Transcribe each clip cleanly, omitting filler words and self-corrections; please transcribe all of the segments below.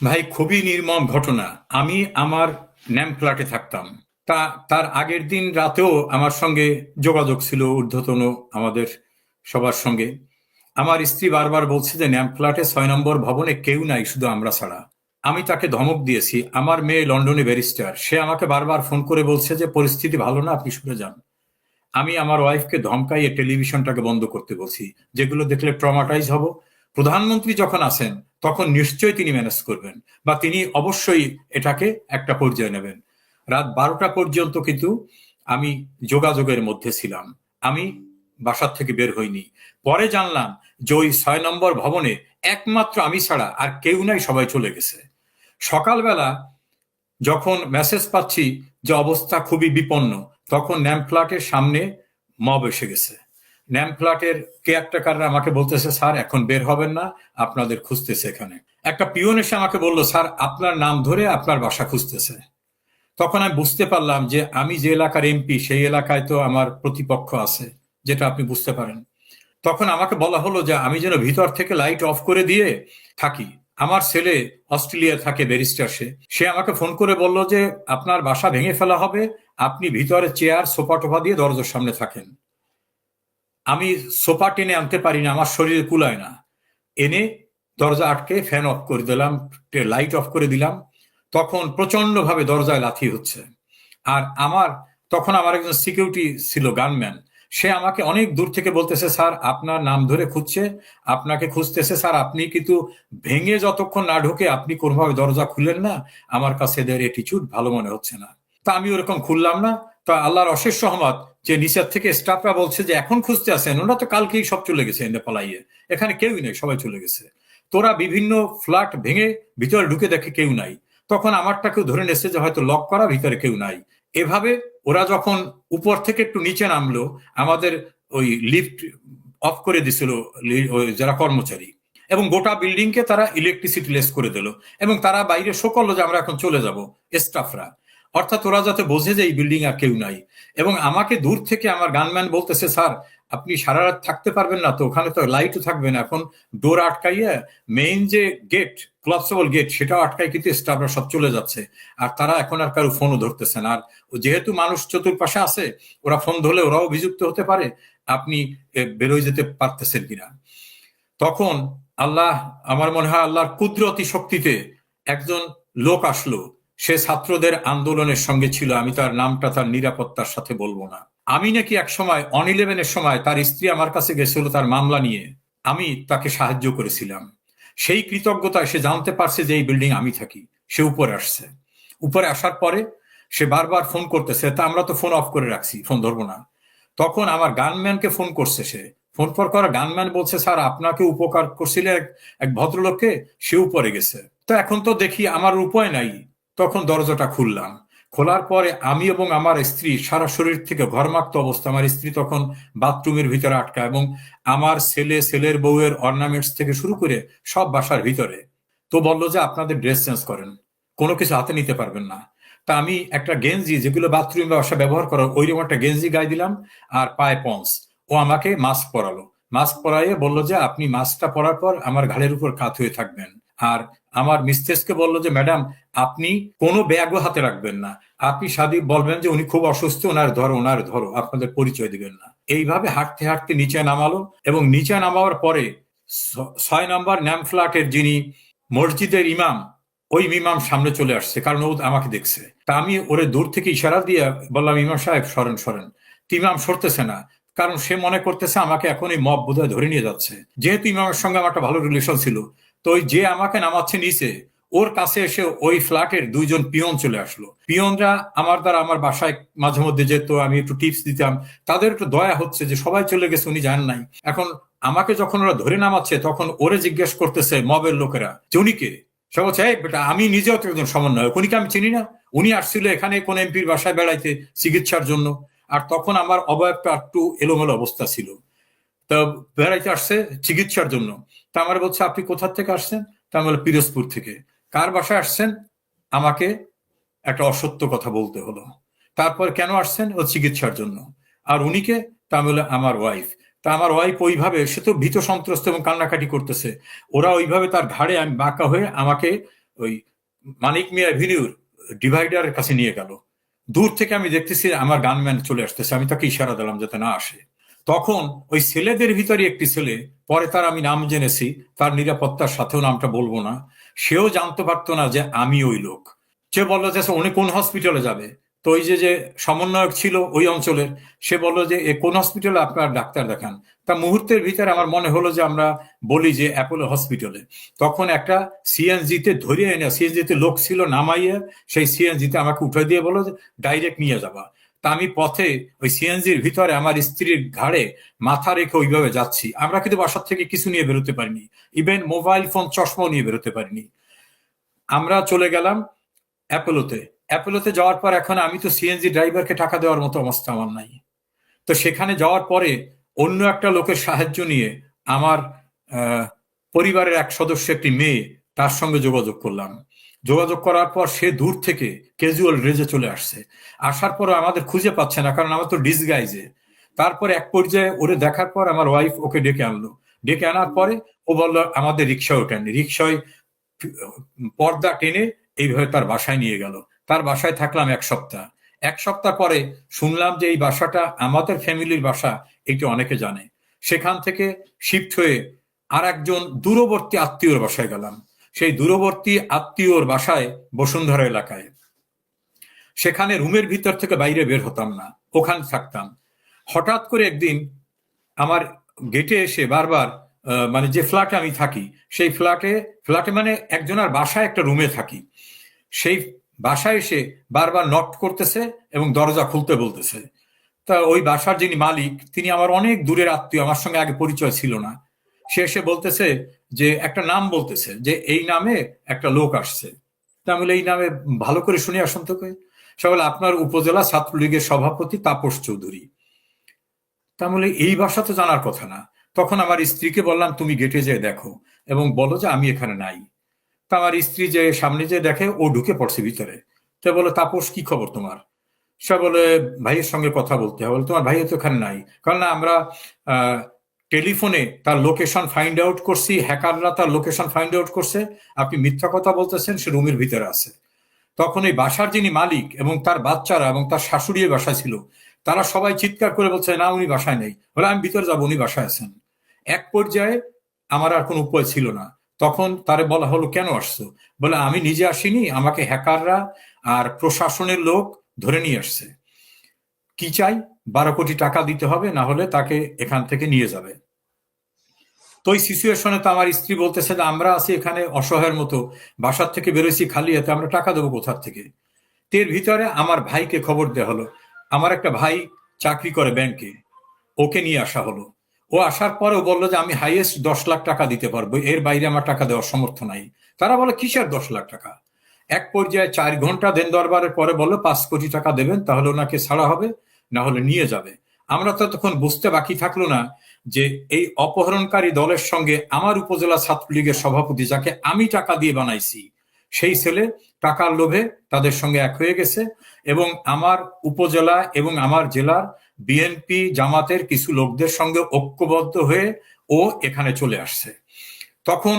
ভাই, খুবই নির্মম ঘটনা। আমি আমার ন্যাম ফ্ল্যাটে থাকতাম। তা তার আগের দিন রাতেও আমার সঙ্গে যোগাযোগ ছিল ঊর্ধ্বতন আমাদের সবার সঙ্গে। আমার স্ত্রী বারবার বলছে যে ন্যাম ফ্ল্যাটে 6 নম্বর ভবনে কেউ নাই, শুধু আমরা ছাড়া। আমি তাকে ধমক দিয়েছি। আমার মেয়ে লন্ডনে ব্যারিস্টার, সে আমাকে বারবার ফোন করে বলছে যে পরিস্থিতি ভালো না, আপনি সরে যান। আমি আমার ওয়াইফকে ধমকাইয়ে টেলিভিশনটাকে বন্ধ করতে বলছি, যেগুলো দেখলে ট্রমাটাইজ হব। প্রধানমন্ত্রী যখন আসেন তখন নিশ্চয়ই তিনি ম্যানেজ করবেন, বা তিনি অবশ্যই এটাকে একটা পর্যায়ে নেবেন। রাত 12টা পর্যন্ত কিন্তু আমি যোগাযোগের মধ্যে ছিলাম। আমি বাসার থেকে বের হইনি। পরে জানলাম যে ওই 6 নম্বর ভবনে একমাত্র আমি ছাড়া আর কেউ নাই, সবাই চলে গেছে। সকালবেলা যখন মেসেজ পাচ্ছি যে অবস্থা খুবই বিপন্ন, তখন ন্যাম ফ্ল্যাটের সামনে মব এসে গেছে। ন্যাম ফ্ল্যাটের কেয়ারটেকাররা আমাকে বলতেছে, স্যার এখন বের হবেন না, আপনাদের খুঁজতেছে এখানে। একটা পিয়ন এসে আমাকে বললো, স্যার আপনার নাম ধরে আপনার বাসা খুঁজতেছে। তখন আমি বুঝতে পারলাম যে আমি যে এলাকার এমপি, সেই এলাকায় তো আমার প্রতিপক্ষ আছে, যেটা আপনি বুঝতে পারেন। তখন আমাকে বলা হলো যে আমি যেন ভিতর থেকে লাইট অফ করে দিয়ে থাকি। আমার ছেলে অস্ট্রেলিয়া থাকে, ব্যারিস্টার। সে সে আমাকে ফোন করে বলল যে আপনার বাসা ভেঙে ফেলা হবে, আপনি ভিতরে চেয়ার সোফা টোফা দিয়ে দরজার সামনে থাকেন। আমি সোফা টেনে আনতে পারি না, আমার শরীরে কুলায় না। এনে দরজা আটকে ফ্যান অফ করে দিলাম, লাইট অফ করে দিলাম। তখন প্রচন্ড ভাবে দরজায় লাথি হচ্ছে। আর তখন আমার একজন সিকিউরিটি ছিল, গানম্যান। সে আমাকে অনেক দূর থেকে বলতেছে, স্যার আপনার নাম ধরে খুঁজছে, আপনাকে খুঁজতেছে স্যার, আপনি কিন্তু ভেঙে যতক্ষণ না ঢোকে আপনি কোনোভাবে দরজা খুললেন না। আমার কাছে এদের অ্যাটিটিউড ভালো মনে হচ্ছে না। তা আমি ওরকম খুললাম না। তা আল্লাহর অশেষ রহমত যে নিচের থেকে স্টাফরা বলছে যে এখন খুঁজতে আসেন, ওরা তো কালকেই সব চলে গেছে এনে পালাইয়ে, এখানে কেউই নেই, সবাই চলে গেছে। তোরা বিভিন্ন ফ্ল্যাট ভেঙে ভিতরে ঢুকে দেখে কেউ নাই। তখন আমারটাকেও ধরে নেছে যে হয়তো লক করা, ভিতরে কেউ নাই। এভাবে ওরা যখন উপর থেকে একটু নিচে নামলো, আমাদের ওই লিফট অফ করে দিছিল ওই যারা কর্মচারী, এবং গোটা বিল্ডিং কে তারা ইলেকট্রিসিটি লেস করে দিল। এবং তারা বাইরে শো করলো যে আমরা এখন চলে যাব, স্টাফরা। অর্থাৎ ওরা যাতে বোঝে যে এই বিল্ডিং আর কেউ নাই। এবং আমাকে দূর থেকে আমার গানম্যান বলতেছে, স্যার আপনি সারা রাত থাকতে পারবেন না তো, ওখানে তো লাইটও থাকবে না, এখন ডোর আটকাইয়া মেইন যে গেট, ক্লপসেবল গেট, সেটাও আটকাই, কিন্তু স্টাফরা সব চলে যাচ্ছে। আর তারা এখন আর কারো ফোনও ধরতেছে না। আর যেহেতু মানুষ চতুর্পাশে আছে, ওরা ফোন ধরলে ওরাও অভিযুক্ত হতে পারে, আপনি বেরোয় যেতে পারতেছেন কিনা। তখন আল্লাহ, আমার মনে হয় আল্লাহর কুদরতি শক্তিতে একজন লোক আসলো। সে ছাত্রদের আন্দোলনের সঙ্গে ছিল, আমি তার নামটা তার নিরাপত্তার সাথে বলবো না। আমি নাকি এক সময় অন-11-এর সময় তার স্ত্রী আমার কাছে গেছিল তার মামলা নিয়ে, আমি তাকে সাহায্য করেছিলাম। সেই কৃতজ্ঞতায় সে জানতে পারছে যে এই বিল্ডিং আমি থাকি। সে উপরে আসছে। উপরে আসার পরে সে বারবার ফোন করতেছে, তা আমরা তো ফোন অফ করে রাখছি, ফোন ধরবো না। তখন আমার গানম্যানকে ফোন করছে সে। ফোন পর করা গানম্যান বলছে, স্যার আপনাকে উপকার করছিল এক এক ভদ্রলোককে, সে উপরে গেছে। তো এখন তো দেখি আমার উপায় নাই। তখন দরজাটা খুললাম। খোলার পরে আমি এবং আমার স্ত্রী সারা শরীর থেকে ঘর্মাক্ত অবস্থা। আমার স্ত্রী তখন বাথরুমের ভিতরে আটকা, এবং আমার ছেলের বউয়ের অর্নামেন্টস থেকে শুরু করে সব বাসার ভিতরে। তো বললো যে আপনাদের ড্রেস চেঞ্জ করেন, কোনো কিছু হাতে নিতে পারবেন না। তা আমি একটা গেঞ্জি, যেগুলো বাথরুম ব্যবসা ব্যবহার করো, ওইরকম একটা গেঞ্জি গায়ে দিলাম, আর পায়ে পন্স। ও আমাকে মাস্ক পরালো। মাস্ক পরাইয়ে বললো যে আপনি মাস্কটা পরার পর আমার ঘাড়ের উপর কাত হয়ে থাকবেন। আর আমার মিস্ট্রেসকে বললো যে ম্যাডাম, আপনি কোনো ব্যাগও হাতে রাখবেন না, আপনি সাদি বলবেন যে উনি খুব অসুস্থ, ওনার ধরো, আপনাদের পরিচয় দিবেন না। এইভাবে হাঁটতে হাঁটতে নিচে নামালো, এবং নিচে নামাবার পরে 6 নম্বর ন্যাম ফ্ল্যাটের যিনি মসজিদের ইমাম, ওই ইমাম সামনে চলে আসছে, কারণ ও আমাকে দেখছে। তা আমি ওরে দূর থেকে ইশারা দিয়ে বললাম, ইমাম সাহেব সরেন সরেন। ইমাম সরতেছে না, কারণ সে মনে করতেছে আমাকে এখন এই মব বোধহয় ধরে নিয়ে যাচ্ছে। যেহেতু ইমামের সঙ্গে আমার একটা ভালো রিলেশন ছিল, তো ওই যে আমাকে নামাচ্ছে নিচে, ওর কাছে এসে ওই ফ্ল্যাটের 2জন পিয়ন চলে আসলো। পিয়নরা আমার দ্বারা আমার বাসায় মাঝে মধ্যে যেত, আমি একটু টিপস দিতাম। তাদের একটু দয়া হচ্ছে যে সবাই চলে গেছে, উনি জান নাই। এখন আমাকে যখন ওরা ধরে নামাচ্ছে, তখন ওরে জিজ্ঞেস করতেছে মবের লোকেরা যে উনি কে। সে বলছে, এই বেটা, আমি নিজেও তো একজন সমন্বয়ক, উনিকে আমি চিনি না। উনি আসছিল এখানে কোন এমপির বাসায় বেড়াইতে, চিকিৎসার জন্য। আর তখন আমার অবয়বটা একটু এলোমেলো অবস্থা ছিল। তা বেড়াইতে আসছে চিকিৎসার জন্য। তা আমার বলছে, আপনি কোথা থেকে আসছেন? তা আমি বললাম, পিরোজপুর থেকে। কার বাসায় আসছেন? আমাকে একটা অসত্য কথা বলতে হলো। তারপর কেন আসছেন? ও চিকিৎসার জন্য। আর উনিকে? তা আমি বললাম, আমার ওয়াইফ। তা আমার ওয়াইফ ওইভাবে, সে তো ভীত সন্ত্রস্ত এবং কান্নাকাটি করতেছে। ওরা ওইভাবে তার ঘাড়ে আমি বাঁকা হয়ে আমাকে ওই মানিক মিয়া অ্যাভিনিউর ডিভাইডারের কাছে নিয়ে গেল। দূর থেকে আমি দেখতেছি আমার গানম্যান চলে আসতেছে, আমি তাকে ইশারা দিলাম যাতে না আসে। তখন ওই ছেলেদের ভিতরে একটি ছেলে, পরে তার আমি নাম জেনেছি, তার নিরাপত্তার সাথেও নামটা বলবো না, সেও জানতে পারতো না যে আমি ওই লোক। সে বললো যে উনি কোন হসপিটালে যাবে। তো ওই যে যে সমন্বয়ক ছিল ওই অঞ্চলের, সে বললো যে এ কোন হসপিটালে আপনার ডাক্তার দেখান। তা মুহূর্তের ভিতরে আমার মনে হলো যে আমরা বলি যে অ্যাপোলো হসপিটালে। তখন একটা সিএনজিতে ধরিয়ে এনে, সিএনজিতে লোক ছিল, নামাইয়ে সেই সিএনজিতে আমাকে উঠে দিয়ে বললো যে ডাইরেক্ট নিয়ে যাবা। তা আমি পথে ওই সিএনজির ভিতরে আমার স্ত্রীর ঘাড়ে মাথা রেখে ওইভাবে যাচ্ছি। আমরা কিন্তু বাসার থেকে কিছু নিয়ে বেরোতে পারিনি, ইভেন মোবাইল ফোন চশমাও নিয়ে বেরোতে পারিনি। আমরা চলে গেলাম অ্যাপোলোতে। অ্যাপোলোতে যাওয়ার পর এখন আমি তো সিএনজি ড্রাইভারকে টাকা দেওয়ার মতো অবস্থা আমার নাই। তো সেখানে যাওয়ার পরে অন্য একটা লোকের সাহায্য নিয়ে আমার পরিবারের এক সদস্য, একটি মেয়ে, তার সঙ্গে যোগাযোগ করলাম। যোগাযোগ করার পর সে দূর থেকে ক্যাজুয়াল ড্রেসে চলে আসছে। আসার পর আমাদের খুঁজে পাচ্ছে না, কারণ আমার তো ডিসগাইজে। তারপরে এক পর্যায়ে ওরে দেখার পর আমার ওয়াইফ ওকে ডেকে আনলো। ডেকে আনার পরে ও বলল আমাদের রিক্সায় ওঠেন। রিক্সায় পর্দা টেনে এইভাবে তার বাসায় নিয়ে গেল। তার বাসায় থাকলাম 1 সপ্তাহ। 1 সপ্তাহ পরে শুনলাম যে এই বাসাটা আমাদের ফ্যামিলির বাসা, এটি অনেকে জানে। সেখান থেকে শিফট হয়ে আর একজন দূরবর্তী আত্মীয়র বাসায় গেলাম। সেই দূরবর্তী আত্মীয়র বাসায় বসুন্ধরা এলাকায়। সেখানে রুমের ভিতর থেকে বাইরে বের হতাম না, ওখানে থাকতাম। হঠাৎ করে একদিন আমার গেটে এসে বারবার, মানে যে ফ্ল্যাটে আমি থাকি সেই ফ্ল্যাটে মানে একজনের বাসায় একটা রুমে থাকি, সেই বাসায় এসে বারবার নক করতেছে এবং দরজা খুলতে বলতেছে। তা ওই বাসার যিনি মালিক, তিনি আমার অনেক দূরের আত্মীয়, আমার সঙ্গে আগে পরিচয় ছিল না। সে এসে বলতেছে যে একটা নাম বলতেছে যে এই নামে একটা লোক আসছে। তাহলে এই নামে ভালো করে শুনে আসুন তো। সে বলে আপনার উপজেলা ছাত্রলীগের সভাপতি তাপস চৌধুরী। তাহলে এই ভাষা তো জানার কথা না। তখন আমার স্ত্রীকে বললাম তুমি গেটে যেয়ে দেখো এবং বলো যে আমি এখানে নাই। তা আমার স্ত্রী যে সামনে যে দেখে, ও ঢুকে পড়ছে ভিতরে। তো বলে তাপস কি খবর তোমার? সে বলে ভাইয়ের সঙ্গে কথা বলতে হবে। বলে তোমার ভাইয়া তো এখানে নাই। কারণ না, আমরা টেলিফোনে তার লোকেশন ফাইন্ড আউট করছি, হ্যাকাররা তার লোকেশন ফাইন্ড আউট করছে, আপনি মিথ্যা কথা বলতেছেন, সে রুমের ভিতরে আছে। তখন এই বাসার যিনি মালিক এবং তার বাচ্চারা এবং তার শাশুড়ি বাসায় ছিল, তারা সবাই চিৎকার করে বলছে না উনি বাসায় নেই। বলে আমি ভিতরে যাবো, উনি বাসায় আছেন। এক পর্যায়ে আমার আর কোনো উপায় ছিল না। তখন তারে বলা হলো কেন আসছো? বলে আমি নিজে আসিনি, আমাকে হ্যাকাররা আর প্রশাসনের লোক ধরে নিয়ে আসছে। কি চাই? 12 কোটি টাকা দিতে হবে, না হলে তাকে এখান থেকে নিয়ে যাবে। তো ওই সিচুয়েশনে তো আমার স্ত্রী বলতেছে যে আমরা আছি এখানে অসহায়ের মতো, বাসার থেকে বেরোইছি খালি হাতে, আমরা টাকা দেবো কোথার থেকে? এর ভিতরে আমার ভাইকে খবর দেওয়া হলো। আমার একটা ভাই চাকরি করে ব্যাংকে, ওকে নিয়ে আসা হলো। ও আসার পরেও বললো যে আমি হাইয়েস্ট 10 লাখ টাকা দিতে পারবো, এর বাইরে আমার টাকা দেওয়ার সমর্থ নাই। তারা বলে কিসের 10 লাখ টাকা? এক পর্যায়ে 4 ঘন্টা দেন দরবারের পরে বললো 5 কোটি টাকা দেবেন, তাহলে ওনাকে ছাড়া হবে, না হলে নিয়ে যাবে। আমরা তো তখন বুঝতে বাকি থাকলো না যে এই অপহরণকারী দলের সঙ্গে আমার উপজেলা ছাত্রলীগের সভাপতি, যাকে আমি টাকা দিয়ে বানাইছি, সেই ছেলে টাকার লোভে তাদের সঙ্গে এক হয়ে গেছে এবং আমার উপজেলা এবং আমার জেলার বিএনপি জামাতের কিছু লোকদের সঙ্গে ঐক্যবদ্ধ হয়ে ও এখানে চলে আসছে। তখন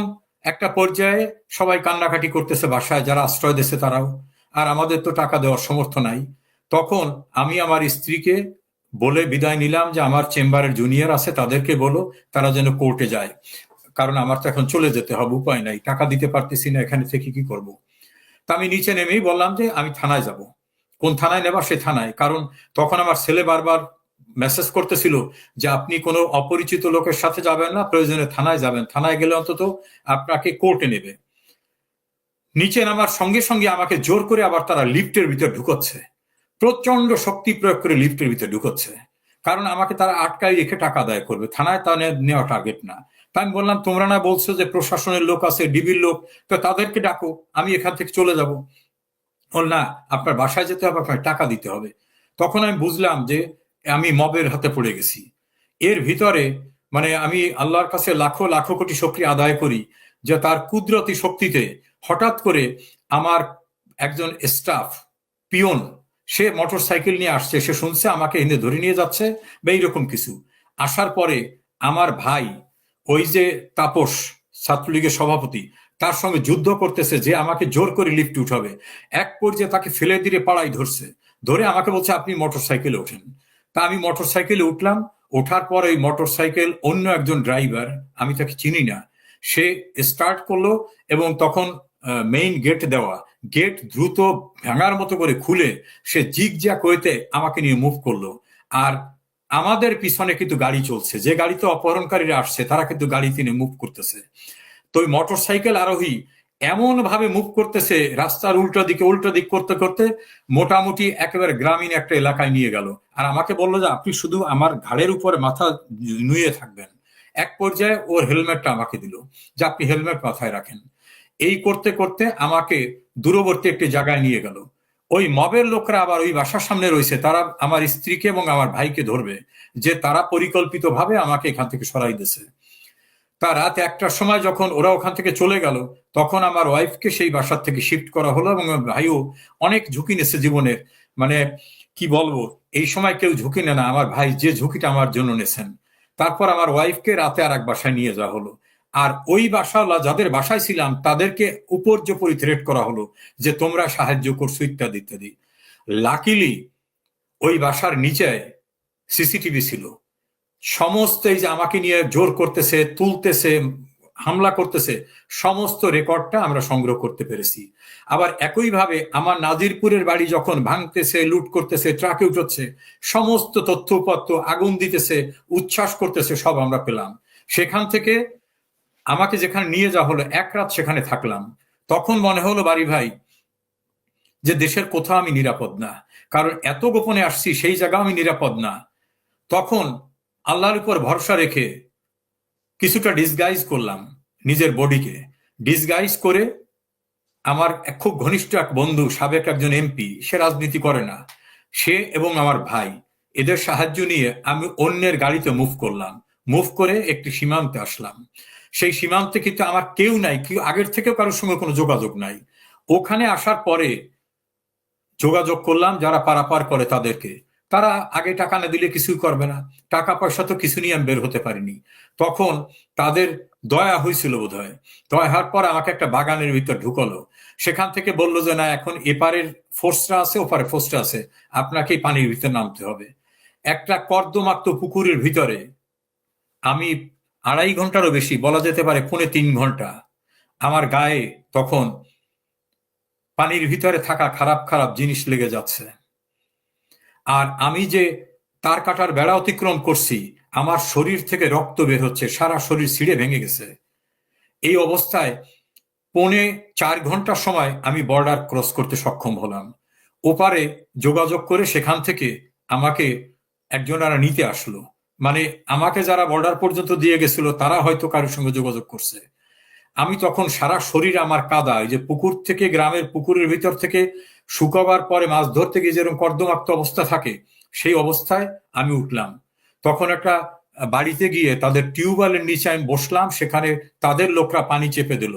একটা পর্যায়ে সবাই কান্নাকাটি করতেছে বাসায়, যারা আশ্রয় দিয়েছে তারাও, আর আমাদের তো টাকা দেওয়ার সমর্থ নাই। তখন আমি আমার স্ত্রীকে বলে বিদায় নিলাম যে আমার চেম্বারের জুনিয়র আছে, তাদেরকে বলো তারা যেন কোর্টে যায়, কারণ আমার তো এখন চলে যেতে হবে, উপায় নাই, টাকা দিতে পারতেছি না, এখানে থেকে কি করব। তা আমি নিচে নেমেই বললাম যে আমি থানায় যাব। কোন থানায় নেবা? সে থানায়। কারণ তখন আমার ছেলে বারবার মেসেজ করতেছিল যে আপনি কোনো অপরিচিত লোকের সাথে যাবেন না, প্রয়োজনে থানায় যাবেন, থানায় গেলে অন্তত আপনাকে কোর্টে নেবে। নিচে নামার সঙ্গে সঙ্গে আমাকে জোর করে আবার তারা লিফটের ভিতর ঢুকোচ্ছে, প্রচন্ড শক্তি প্রয়োগ করে লিফটের ভিতর ঢুকোচ্ছে, কারণ আমাকে তারা আটকায় রেখে টাকা আদায় করবে। থানায় তা নেওয়া টার্গেট না। তা আমি বললাম তোমরা না বলছো যে প্রশাসনের লোক আছে, ডিবির লোক, তো তাদেরকে ডাকো, আমি এখান থেকে চলে যাব। বল না, আপনার বাসায় যেতে হবে, আপনার টাকা দিতে হবে। তখন আমি বুঝলাম যে আমি মবের হাতে পড়ে গেছি। এর ভিতরে মানে আমি আল্লাহর কাছে লাখো লাখো কোটি শুকরিয়া আদায় করি যে তার কুদরতি শক্তিতে হঠাৎ করে আমার একজন স্টাফ পিয়ন, সে মোটর সাইকেল নিয়ে আসছে, সে শুনছে আমাকে এনে ধরে নিয়ে যাচ্ছে বা এইরকম কিছু। আসার পরে আমার ভাই, ওই যে তাপস ছাত্রলীগের সভাপতি, তার সঙ্গে যুদ্ধ করতেছে যে আমাকে জোর করে লিফট উঠাবে। এক পর্যায়ে তাকে ফেলে দিয়ে পাড়ায় ধরছে, ধরে আমাকে বলছে আপনি মোটর সাইকেলে ওঠেন। তা আমি মোটর সাইকেলে উঠলাম। ওঠার পর ওই মোটর সাইকেল অন্য একজন ড্রাইভার, আমি তাকে চিনি না, সে স্টার্ট করলো এবং তখন মেইন গেট দেওয়া, গেট দ্রুত ভাঙার মতো করে খুলে সে জিগ জ্যাক হইতে আমাকে নিয়ে মুভ করলো। আর আমাদের পিছনে কিন্তু গাড়ি চলছে, যে গাড়িতে অপহরণকারীরা আসছে তারা কিন্তু গাড়ি নিয়ে মুভ করতেছে। তো ওই মোটর সাইকেল আরোহী এমন ভাবে মুভ করতেছে রাস্তার উল্টো দিক করতে করতে মোটামুটি একেবারে গ্রামীণ একটা এলাকায় নিয়ে গেল। আর আমাকে বললো যে আপনি শুধু আমার ঘাড়ের উপরে মাথা নুয়ে থাকবেন। এক পর্যায়ে ওর হেলমেটটা আমাকে দিল, যে আপনি হেলমেট মাথায় রাখেন। এই করতে করতে আমাকে দূরবর্তী একটি জায়গায় নিয়ে গেল। ওই মবের লোকরা আবার ওই বাসার সামনে রয়েছে, তারা আমার স্ত্রীকে এবং আমার ভাইকে ধরবে, যে তারা পরিকল্পিতভাবে আমাকে এখান থেকে সরাই দিয়েছে। তা রাত 1টার সময় যখন ওরা ওখান থেকে চলে গেল, তখন আমার ওয়াইফকে সেই বাসার থেকে শিফট করা হলো এবং আমার ভাইও অনেক ঝুঁকি নিয়েছে জীবনের। মানে কি বলবো, এই সময় কেউ ঝুঁকি নেয় না, আমার ভাই যে ঝুঁকিটা আমার জন্য নেছেন। তারপর আমার ওয়াইফকে রাতে আর এক বাসায় নিয়ে যাওয়া হলো। আর ওই বাসাওয়ালা যাদের বাসায় ছিলাম তাদেরকে উপর্যুপরি থ্রেট করা হলো যে তোমরা সাহায্য করছো ইত্যাদি ইত্যাদি। লাকিলি ওই বাসার নিচে সিসিটিভি ছিল। সমস্ত এই যে আমাকে নিয়ে জোর করতেছে, তুলতেছে, হামলা করতেছে, সমস্ত রেকর্ডটা আমরা সংগ্রহ করতে পেরেছি। আবার একইভাবে আমার নাজিরপুরের বাড়ি যখন ভাঙতেছে, লুট করতেছে, ট্রাকে উঠছে, সমস্ত তথ্যপত্র আগুন দিতেছে, উচ্ছ্বাস করতেছে, সব আমরা পেলাম। সেখান থেকে আমাকে যেখানে নিয়ে যাওয়া হলো, এক রাত সেখানে থাকলাম। তখন মনে হলো বাড়ি ভাই যে দেশের কোথাও আমি নিরাপদ না, কারণ এত গোপনে আসছি, সেই জায়গাও আমি নিরাপদ না। তখন আল্লাহর উপর ভরসা রেখে কিছুটা ডিসগাইজ করলাম নিজের বডিকে। ডিসগাইজ করে আমার খুব ঘনিষ্ঠ এক বন্ধু, সাবেক একজন এমপি, সে রাজনীতি করে না, সে এবং আমার ভাই, এদের সাহায্য নিয়ে আমি অন্যের গাড়িতে মুভ করলাম। মুভ করে একটি সীমান্তে আসলাম। সেই সীমান্তে কিন্তু আমার কেউ নাই, কেউ আগের থেকেও কারোর সঙ্গে কোনো যোগাযোগ নাই। ওখানে আসার পরে যোগাযোগ করলাম যারা পারাপার করে তাদেরকে। তারা আগে টাকা না দিলে কিছুই করবে না, টাকা পয়সা তো কিছু নিয়ে আমি বের হতে পারিনি। তখন তাদের দয়া হয়েছিল বোধ হয়, দয়া হওয়ার পর আমাকে একটা বাগানের ভিতর ঢুকলো। সেখান থেকে বললো যে না, এখন এপারের ফোর্সটা আছে, ওপারে ফোর্সটা আছে, আপনাকে পানির ভিতরে নামতে হবে। একটা কর্দমাক্ত পুকুরের ভিতরে আমি 2.5 ঘন্টারও বেশি, বলা যেতে পারে 2.5-3 ঘন্টা, আমার গায়ে তখন পানির ভিতরে থাকা খারাপ খারাপ জিনিস লেগে যাচ্ছে। আর আমি যে তার কাটার বেড়া অতিক্রম করছি, আমার শরীর থেকে রক্ত বের হচ্ছে, সারা শরীর ছিঁড়ে ভেঙে গেছে। এই অবস্থায় 3.25 ঘন্টার সময় আমি বর্ডার ক্রস করতে সক্ষম হলাম। ওপারে যোগাযোগ করে সেখান থেকে আমাকে একজনারা নিতে আসলো। মানে আমাকে যারা বর্ডার পর্যন্ত দিয়ে গেছিল তারা হয়তো কারোর সঙ্গে যোগাযোগ করছে। আমি তখন সারা শরীর আমার কাদা, এই যে পুকুর থেকে, গ্রামের পুকুরের ভিতর থেকে শুকাবার পরে মাছ ধরতে গিয়ে যেরকম কর্দমাক্ত অবস্থা থাকে, সেই অবস্থায় আমি উঠলাম। তখন একটা বাড়িতে গিয়ে তাদের টিউবওয়েলের নিচে আমি বসলাম, সেখানে তাদের লোকরা পানি চেপে দিল।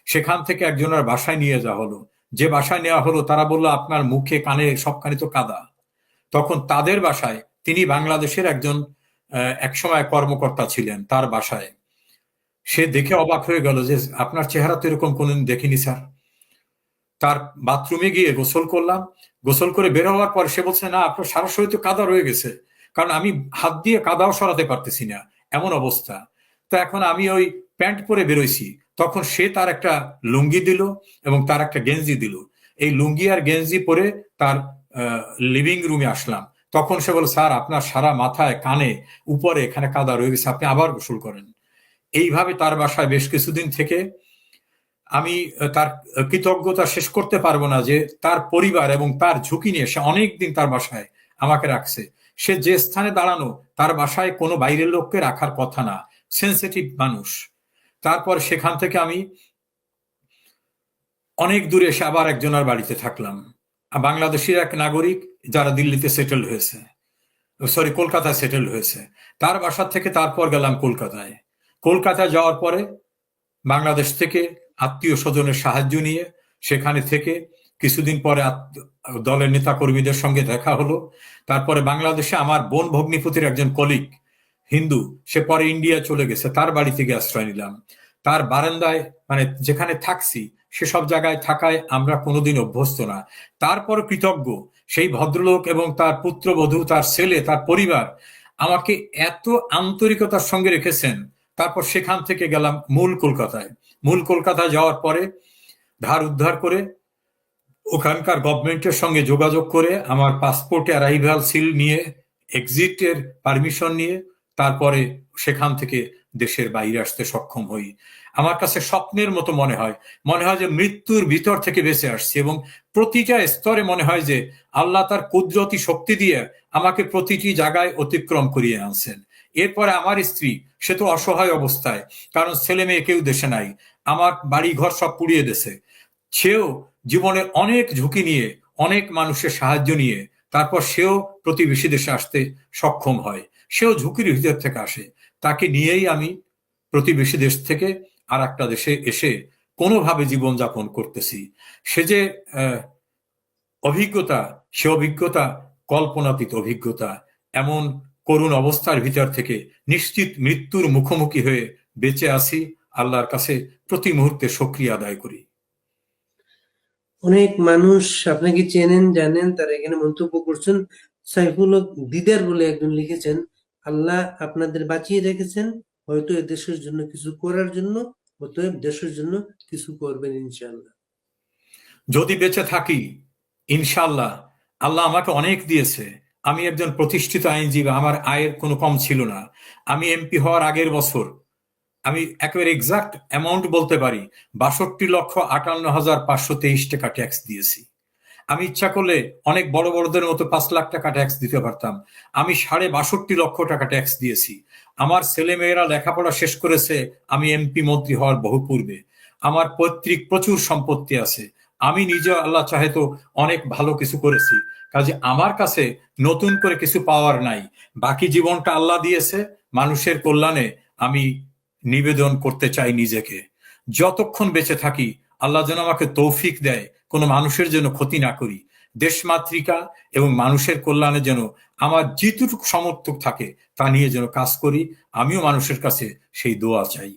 সেখান থেকে একজনের বাসায় নিয়ে যাওয়া হলো। যে বাসায় নেওয়া হলো তারা বললো আপনার মুখে কানে সবখানে তো কাদা। তখন তাদের বাসায়, তিনি বাংলাদেশের একজন একসময় কর্মকর্তা ছিলেন, তার বাসায় সে দেখে অবাক হয়ে গেল যে আপনার চেহারা তো এরকম কোনদিন দেখিনি স্যার। তার বাথরুমে গিয়ে গোসল করলাম। গোসল করে বের হওয়ার পর সে বলছে না, আপনার সারা শরীর তো কাদা রয়ে গেছে, কারণ আমি হাত দিয়ে কাদাও সরাতে পারতেছি না, এমন অবস্থা। তো এখন আমি ওই প্যান্ট পরে বেরোইছি, তখন সে তার একটা লুঙ্গি দিল এবং তার একটা গেঞ্জি দিল। এই লুঙ্গি আর গেঞ্জি পরে তার লিভিং রুমে আসলাম। তখন সে বলে স্যার আপনার সারা মাথায়, কানে, উপরে এখানে কাদা রয়ে গেছে, আপনি আবার গোসল করেন। এইভাবে তার বাসায় বেশ কিছুদিন থেকে আমি তার কৃতজ্ঞতা শেষ করতে পারবো না, যে তার পরিবার এবং তার ঝুঁকি নিয়ে সে অনেকদিন তার বাসায় আমাকে রাখছে। সে যে স্থানে দাঁড়ানো, তার বাসায় কোনো বাইরের লোককে রাখার কথা না, সেন্সিটিভ মানুষ। তারপর সেখান থেকে আমি অনেক দূরে এসে আবার একজনের বাড়িতে থাকলাম, বাংলাদেশের এক নাগরিক যারা দিল্লিতে সেটেল হয়েছে, সরি কলকাতায় সেটেল হয়েছে। তার বাসা থেকে তারপর গেলাম কলকাতায়। কলকাতায় যাওয়ার পরে বাংলাদেশ থেকে আত্মীয় স্বজনের সাহায্য নিয়ে সেখানে থেকে কিছুদিন পরে দলের নেতা কর্মীদের সঙ্গে দেখা হলো। তারপরে বাংলাদেশে আমার বোন ভগ্নিপতির একজন কলিগ হিন্দু, সে পরে ইন্ডিয়া চলে গেছে, তার বাড়ি থেকে আশ্রয় নিলাম। তার বারান্দায় মানে যেখানে থাকছি সেসব জায়গায় থাকায় আমরা কোনোদিন অভ্যস্ত না। তারপর কৃতজ্ঞ সেই ভদ্রলোক এবং তার পুত্রবধূ, তার ছেলে, তার পরিবার আমাকে এত আন্তরিকতার সঙ্গে রেখেছেন। তারপর সেখান থেকে গেলাম মূল কলকাতায়। মূল কলকাতায় যাওয়ার পরে ধার উদ্ধার করে ওখানকার গভর্নমেন্টের সঙ্গে যোগাযোগ করে আমার পাসপোর্টে অ্যারাইভাল সিল নিয়ে, এক্সিটের পারমিশন নিয়ে তারপরে সেখান থেকে দেশের বাইরে আসতে সক্ষম হই। আমার কাছে স্বপ্নের মতো মনে হয় যে মৃত্যুর ভিতর থেকে বেঁচে আসছি, এবং প্রতিটা স্তরে মনে হয় যে আল্লাহ তার কুদরতি শক্তি দিয়ে আমাকে প্রতিটি জায়গায় অতিক্রম করিয়ে আনছেন। এরপরে আমার স্ত্রী, সে তো অসহায় অবস্থায়, কারণ ছেলে মেয়ে কেউ দেশে নাই, আমার বাড়ি ঘর সব পুড়িয়ে দেছে। সেও জীবনের অনেক ঝুঁকি নিয়ে, অনেক মানুষের সাহায্য নিয়ে তারপর সেও প্রতিবেশী দেশে আসতে সক্ষম হয়। সেও ঝুঁকির ভিতর থেকে আসে। তাকে নিয়েই আমি প্রতিবেশী দেশ থেকে আর একটা দেশে এসে কোনোভাবে জীবনযাপন করতেছি। সে যে অভিজ্ঞতা, সে অভিজ্ঞতা কল্পনাতীত অভিজ্ঞতা। এমন করুণ অবস্থার ভিতর থেকে নিশ্চিত মৃত্যুর মুখোমুখি হয়ে বেঁচে আছি, আল্লাহর কাছে প্রতি মুহূর্তে শুকরিয়া আদায় করি। অনেক মানুষ আপনাকে চেনেন, জানেন, তারা এখানে মন্তব্য করছেন। সাইফুল হক দিদার বলে একজন লিখেছেন, আল্লাহ আপনাদের বাঁচিয়ে রেখেছেন হয়তো এ দেশের জন্য কিছু করার জন্য, অতএব দেশের জন্য কিছু করবেন ইনশাআল্লাহ। যদি বেঁচে থাকি ইনশাআল্লাহ, আল্লাহ আমাকে অনেক দিয়েছে। আমি একজন প্রতিষ্ঠিত আইনজীবী, আমার আয়ের কোনো কম ছিল না। আমি এমপি হওয়ার আগের বছর আমি একেবারে এক্সাক্ট অ্যামাউন্ট বলতে পারি, 62,58,523 টাকা ট্যাক্স দিয়েছি। আমি ইচ্ছা করলে অনেক বড় বড়দের মতো 5 লাখ টাকা ট্যাক্স দিতে পারতাম। আমি 62.5 লক্ষ টাকা ট্যাক্স দিয়েছি। আমার ছেলে মেয়েরা লেখাপড়া শেষ করেছে আমি এমপি মন্ত্রী হওয়ার বহু পূর্বে। আমার পৈতৃক প্রচুর সম্পত্তি আছে। আমি নিজে আল্লাহ চাহে তো অনেক ভালো কিছু করেছি। কাজে আমার কাছে নতুন করে কিছু পাওয়ার নাই। বাকি জীবনটা আল্লাহ দিয়েছে, মানুষের কল্যাণে আমি নিবেদন করতে চাই নিজেকে। যতক্ষণ বেঁচে থাকি আল্লাহ যেন আমাকে তৌফিক দেয় কোনো মানুষের জন্য ক্ষতি না করি। দেশমাতৃকা এবং মানুষের কল্যাণে যেন আমার যেটুকু সমর্থক থাকে তা নিয়ে যেন কাজ করি। আমিও মানুষের কাছে সেই দোয়া চাই।